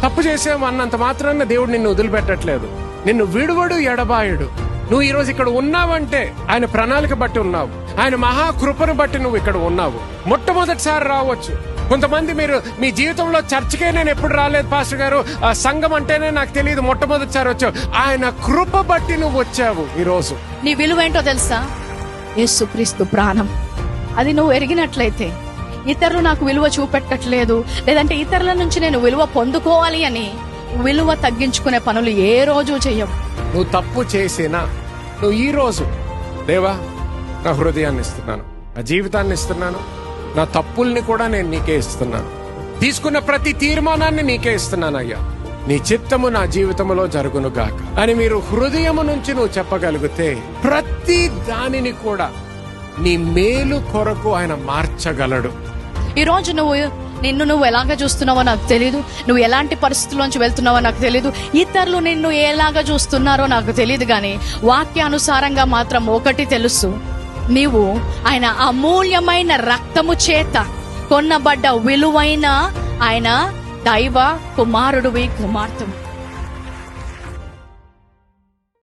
తప్పు చేసావు అన్నంత మాత్రాన దేవుడు నిన్ను వదిలిపెట్టట్లేదు. నిన్ను విడువడు, ఎడబాయుడు. నువ్వు ఈరోజు ఇక్కడ ఉన్నావంటే ఆయన ప్రణాళిక బట్టి ఉన్నావు, ఆయన మహాకృపను బట్టి నువ్వు ఇక్కడ ఉన్నావు. మొట్టమొదటిసారి రావచ్చు. కొంతమంది మీరు మీ జీవితంలో చర్చికే నేను ఎప్పుడు రాలేదు పాస్టర్ గారు, ఆ సంఘం అంటేనే నాకు తెలియదు, మొట్టమొదటిసారి వచ్చావు. ఆయన కృప బట్టి నువ్వు వచ్చావు. ఈరోజు నీ విలువ ఏంటో తెలుసా? యేసుక్రీస్తు ప్రాణం. అది నువ్వు ఎరిగినట్లయితే ఇతరులు నాకు విలువ చూపెట్టట్లేదు, లేదంటే ఇతరుల నుంచి నేను విలువ పొందుకోవాలి అని విలువ తగ్గించుకునే పనులు ఏ రోజు చెయ్యవు. నువ్వు తప్పు చేసినా నువ్వు ఈ రోజు, దేవా నా హృదయాన్ని ఇస్తున్నాను, నా జీవితాన్ని ఇస్తున్నాను, నా తప్పుల్ని కూడా నేను నీకే ఇస్తున్నాను, తీసుకున్న ప్రతి తీర్మానాన్ని నీకే ఇస్తున్నాను అయ్యా, నీ చిత్తము నా జీవితంలో జరుగును గాక అని మీరు హృదయము నుంచి నువ్వు చెప్పగలిగితే ప్రతి దానిని కూడా నీ మేలు కొరకు ఆయన మార్చగలడు. ఈ రోజు నిన్ను నువ్వు ఎలాగ చూస్తున్నావో నాకు తెలీదు, నువ్వు ఎలాంటి పరిస్థితుల్లోంచి వెళ్తున్నావో నాకు తెలీదు, ఇతరులు నిన్ను ఎలాగ చూస్తున్నారో నాకు తెలీదు, కానీ వాక్యానుసారంగా మాత్రం ఒకటి తెలుసు, నీవు ఆయన అమూల్యమైన రక్తము చేత కొన్నబడ్డ విలువైన ఆయన దైవ కుమారుడివి, కుమార్తెవు.